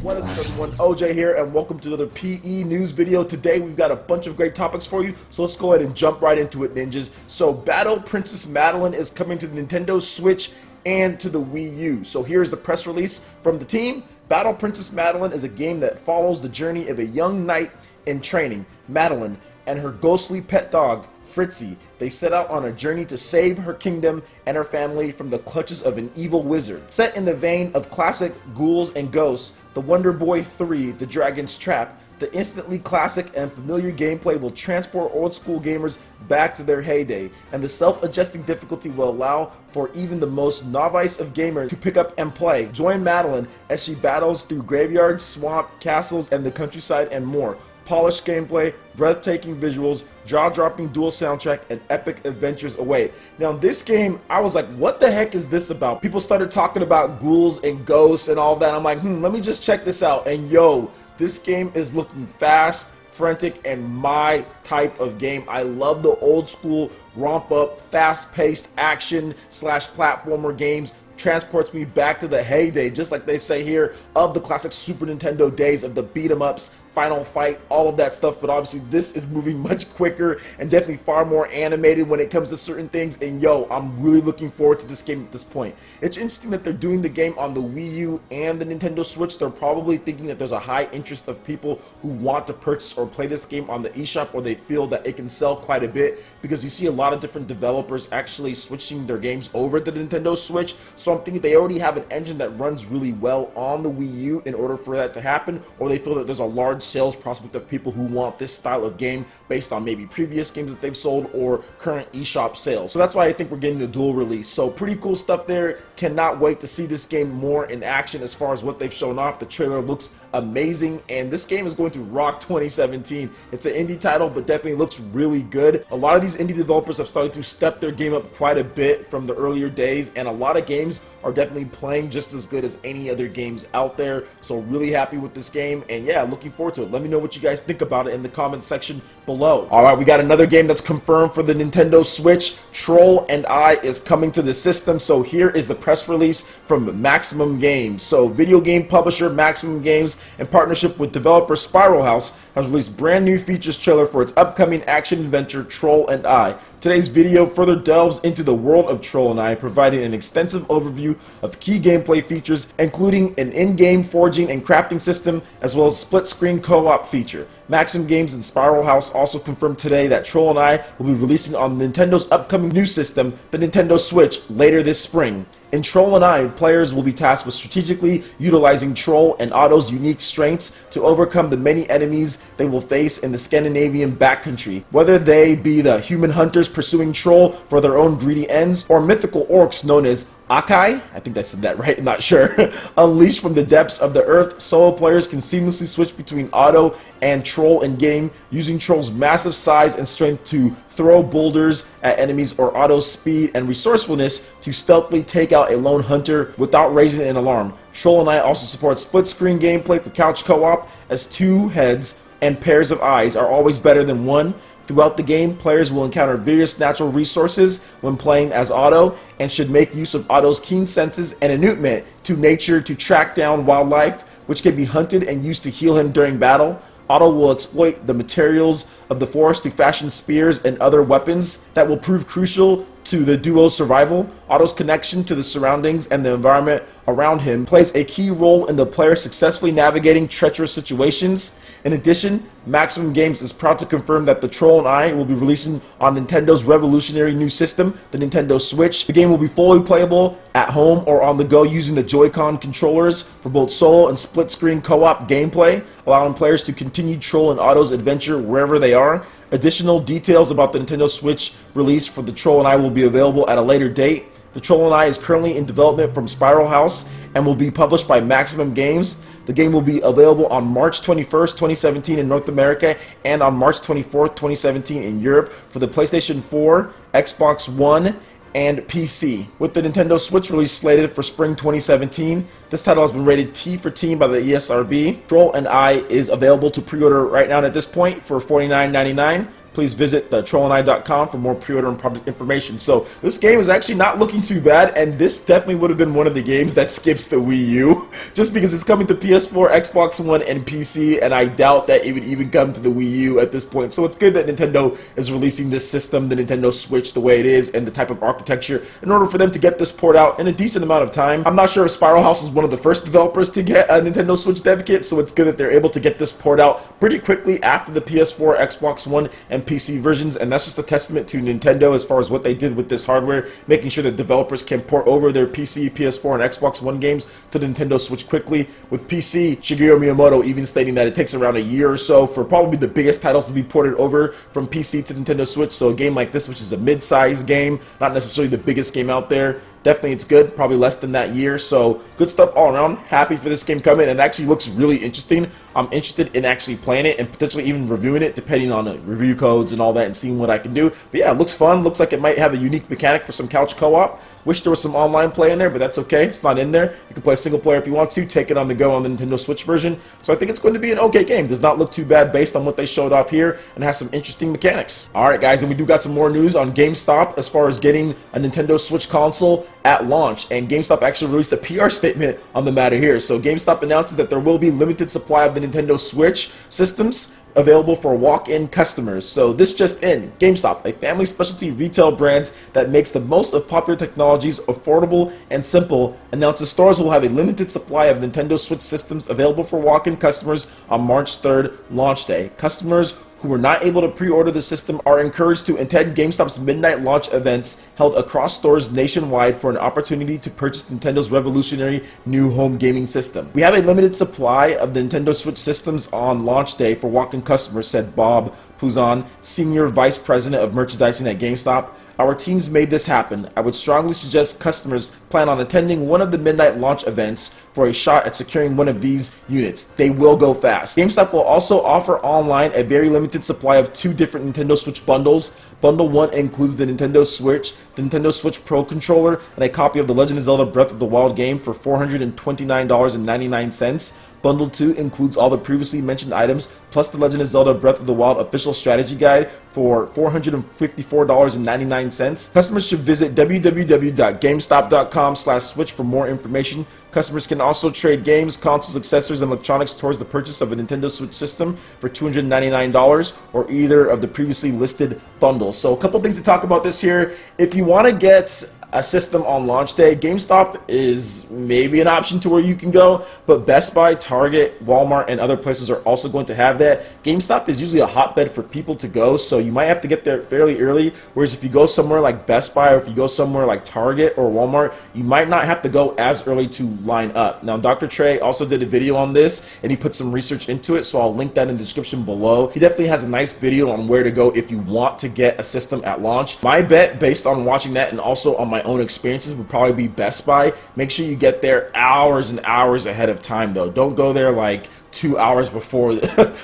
What is up, everyone? OJ here, and welcome to another PE news video. Today we've got a bunch of great topics for you, so let's go ahead and jump right into it, ninjas. So Battle Princess Madelyn is coming to the Nintendo Switch and to the Wii U. So here's the press release from the team. Battle Princess Madelyn is a game that follows the journey of a young knight in training, Madelyn, and her ghostly pet dog, Fritzy. They set out on a journey to save her kingdom and her family from the clutches of an evil wizard. Set in the vein of classic Ghouls and Ghosts, The Wonder Boy 3, The Dragon's Trap, the instantly classic and familiar gameplay will transport old school gamers back to their heyday, and the self-adjusting difficulty will allow for even the most novice of gamers to pick up and play. Join Madelyn as she battles through graveyards, swamp, castles, and the countryside and more. Polished gameplay, breathtaking visuals, jaw-dropping dual soundtrack, and epic adventures await. Now this game, I was like, what the heck is this about? People started talking about ghouls and ghosts and all that. I'm like, let me just check this out. And yo, this game is looking fast, frantic, and my type of game. I love the old school romp up, fast-paced action slash platformer games. Transports me back to the heyday, just like they say here, of the classic Super Nintendo days of the beat 'em ups, Final Fight, all of that stuff. But obviously this is moving much quicker and definitely far more animated when it comes to certain things. And yo, I'm really looking forward to this game at this point. It's interesting that they're doing the game on the Wii U and the Nintendo Switch. They're probably thinking that there's a high interest of people who want to purchase or play this game on the eShop, or they feel that it can sell quite a bit, because you see a lot of different developers actually switching their games over to the Nintendo Switch. So I'm thinking they already have an engine that runs really well on the Wii U in order for that to happen, or they feel that there's a large sales prospect of people who want this style of game based on maybe previous games that they've sold or current eShop sales. So that's why I think we're getting a dual release. So pretty cool stuff there. Cannot wait to see this game more in action as far as what they've shown off. The trailer looks amazing, and this game is going to rock 2017. It's an indie title, but definitely looks really good. A lot of these indie developers have started to step their game up quite a bit from the earlier days, and a lot of games are definitely playing just as good as any other games out there. So really happy with this game, and yeah, looking forward to it. Let me know what you guys think about it in the comment section below. Alright, we got another game that's confirmed for the Nintendo Switch. Troll and I is coming to the system. So here is the press release from Maximum Games. So video game publisher Maximum Games, in partnership with developer Spiral House, has released brand new features trailer for its upcoming action adventure Troll and I. Today's video further delves into the world of Troll and I, providing an extensive overview of key gameplay features, including an in-game forging and crafting system, as well as split-screen co-op feature. Maxim Games and Spiral House also confirmed today that Troll and I will be releasing on Nintendo's upcoming new system, the Nintendo Switch, later this spring. In Troll and I, players will be tasked with strategically utilizing Troll and Otto's unique strengths to overcome the many enemies they will face in the Scandinavian backcountry, whether they be the human hunters pursuing Troll for their own greedy ends, or mythical orcs known as Akai, I think I said that right, I'm not sure. Unleashed from the depths of the earth, solo players can seamlessly switch between Otto and Troll in game, using Troll's massive size and strength to throw boulders at enemies, or Otto's speed and resourcefulness to stealthily take out a lone hunter without raising an alarm. Troll and I also support split-screen gameplay for couch co-op, as two heads and pairs of eyes are always better than one. Throughout the game, players will encounter various natural resources when playing as Otto, and should make use of Otto's keen senses and attunement to nature to track down wildlife, which can be hunted and used to heal him during battle. Otto will exploit the materials of the forest to fashion spears and other weapons that will prove crucial to the duo's survival. Otto's connection to the surroundings and the environment around him plays a key role in the player successfully navigating treacherous situations. In addition, Maximum Games is proud to confirm that the Troll and I will be releasing on Nintendo's revolutionary new system, the Nintendo Switch. The game will be fully playable at home or on the go using the Joy-Con controllers for both solo and split-screen co-op gameplay, allowing players to continue Troll and Otto's adventure wherever they are. Additional details about the Nintendo Switch release for the Troll and I will be available at a later date. The Troll and I is currently in development from Spiral House and will be published by Maximum Games. The game will be available on March 21st, 2017 in North America, and on March 24th, 2017 in Europe for the PlayStation 4, Xbox One, and PC. With the Nintendo Switch release slated for spring 2017, this title has been rated T for Teen by the ESRB. Troll and I is available to pre-order right now at this point for $49.99. please visit trollandI.com for more pre-order and product information. So this game is actually not looking too bad, and this definitely would have been one of the games that skips the Wii U, just because it's coming to PS4, Xbox One, and PC, and I doubt that it would even come to the Wii U at this point. So it's good that Nintendo is releasing this system, the Nintendo Switch, the way it is, and the type of architecture, in order for them to get this port out in a decent amount of time. I'm not sure if Spiral House is one of the first developers to get a Nintendo Switch dev kit, so it's good that they're able to get this port out pretty quickly after the PS4, Xbox One, and PC versions, and that's just a testament to Nintendo as far as what they did with this hardware, making sure that developers can port over their PC, PS4, and Xbox One games to the Nintendo Switch quickly. With PC, Shigeru Miyamoto even stating that it takes around a year or so for probably the biggest titles to be ported over from PC to Nintendo Switch, so a game like this, which is a mid-sized game, not necessarily the biggest game out there, definitely it's good, probably less than that year, so good stuff all around. Happy for this game coming, and it actually looks really interesting. I'm interested in actually playing it and potentially even reviewing it, depending on the review codes and all that, and seeing what I can do. But yeah, it looks fun. Looks like it might have a unique mechanic for some couch co-op. Wish there was some online play in there, but that's okay. It's not in there. You can play single player if you want to. Take it on the go on the Nintendo Switch version. So I think it's going to be an okay game. Does not look too bad based on what they showed off here, and has some interesting mechanics. Alright guys, and we do got some more news on GameStop as far as getting a Nintendo Switch console at launch, and GameStop actually released a PR statement on the matter here. So GameStop announces that there will be limited supply of the Nintendo Switch systems available for walk-in customers. So this just in, GameStop, a family specialty retail brand that makes the most of popular technologies affordable and simple, announces stores will have a limited supply of Nintendo Switch systems available for walk-in customers on March 3rd, launch day. Customers who were not able to pre-order the system are encouraged to attend GameStop's midnight launch events held across stores nationwide for an opportunity to purchase Nintendo's revolutionary new home gaming system. We have a limited supply of the Nintendo Switch systems on launch day for walk-in customers, said Bob Puzon, Senior Vice President of Merchandising at GameStop. Our teams made this happen. I would strongly suggest customers plan on attending one of the midnight launch events for a shot at securing one of these units. They will go fast. GameStop will also offer online a very limited supply of 2 different Nintendo Switch bundles. Bundle 1 includes the Nintendo Switch, the Nintendo Switch Pro controller, and a copy of the Legend of Zelda Breath of the Wild game for $429.99. Bundle 2 includes all the previously mentioned items, plus the Legend of Zelda Breath of the Wild official strategy guide for $454.99. Customers should visit www.gamestop.com/switch for more information. Customers can also trade games, consoles, accessories, and electronics towards the purchase of a Nintendo Switch system for $299 or either of the previously listed bundles. So a couple things to talk about this here. If you want to get a system on launch day, GameStop is maybe an option to where you can go, but Best Buy, Target, Walmart, and other places are also going to have that. GameStop is usually a hotbed for people to go, so you might have to get there fairly early, whereas if you go somewhere like Best Buy or if you go somewhere like Target or Walmart, you might not have to go as early to line up. Now, Dr. Trey also did a video on this, and he put some research into it, so I'll link that in the description below. He definitely has a nice video on where to go if you want to get a system at launch. My bet, based on watching that and also on my own experiences, would probably be Best Buy. Make sure you get there hours and hours ahead of time though. Don't go there like 2 hours before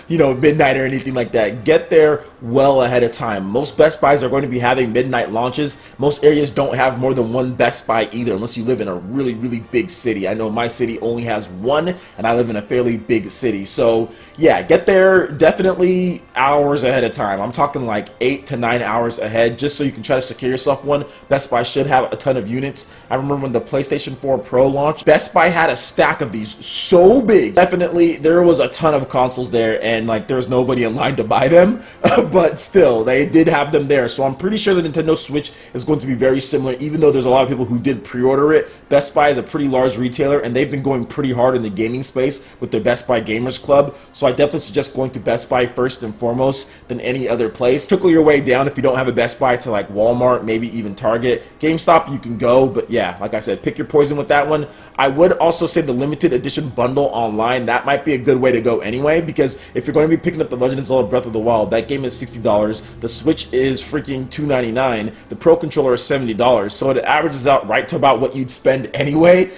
midnight or anything like that. Get there well ahead of time. Most Best Buys are going to be having midnight launches. Most areas don't have more than one Best Buy either, unless you live in a really, really big city. I know my city only has one, and I live in a fairly big city. So yeah, get there definitely hours ahead of time. I'm talking like 8 to 9 hours ahead, just so you can try to secure yourself one. Best Buy should have a ton of units. I remember when the PlayStation 4 Pro launched, Best Buy had a stack of these so big. Definitely, there was a ton of consoles there, and like there's nobody in line to buy them, but still, they did have them there. So I'm pretty sure the Nintendo Switch is going to be very similar, even though there's a lot of people who did pre-order it. Best Buy is a pretty large retailer, and they've been going pretty hard in the gaming space with their Best Buy Gamers Club. So I definitely suggest going to Best Buy first and foremost than any other place. Trickle your way down if you don't have a Best Buy to like Walmart, maybe even Target. GameStop, you can go, but yeah, like I said, pick your poison with that one. I would also say the limited edition bundle online, that might be a good way to go anyway, because if you're going to be picking up the Legend of Zelda Breath of the Wild, that game is $60, the Switch is freaking $299, the Pro Controller is $70, so it averages out right to about what you'd spend anyway.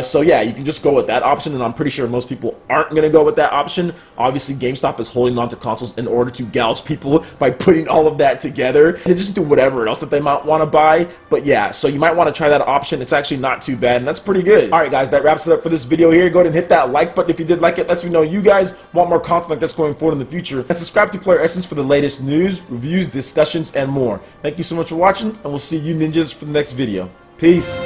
So yeah, you can just go with that option, and I'm pretty sure most people aren't going to go with that option. Obviously, GameStop is holding on to consoles in order to gouge people by putting all of that together, in addition to whatever else that they might want to buy. But yeah, so you might want to try that option. It's actually not too bad, and that's pretty good. Alright guys, that wraps it up for this video here. Go ahead and hit that like button if you did like it. Lets me know know you guys want more content like this going forward in the future. And subscribe to PlayerEssence for the latest news, reviews, discussions, and more. Thank you so much for watching, and we'll see you ninjas for the next video. Peace.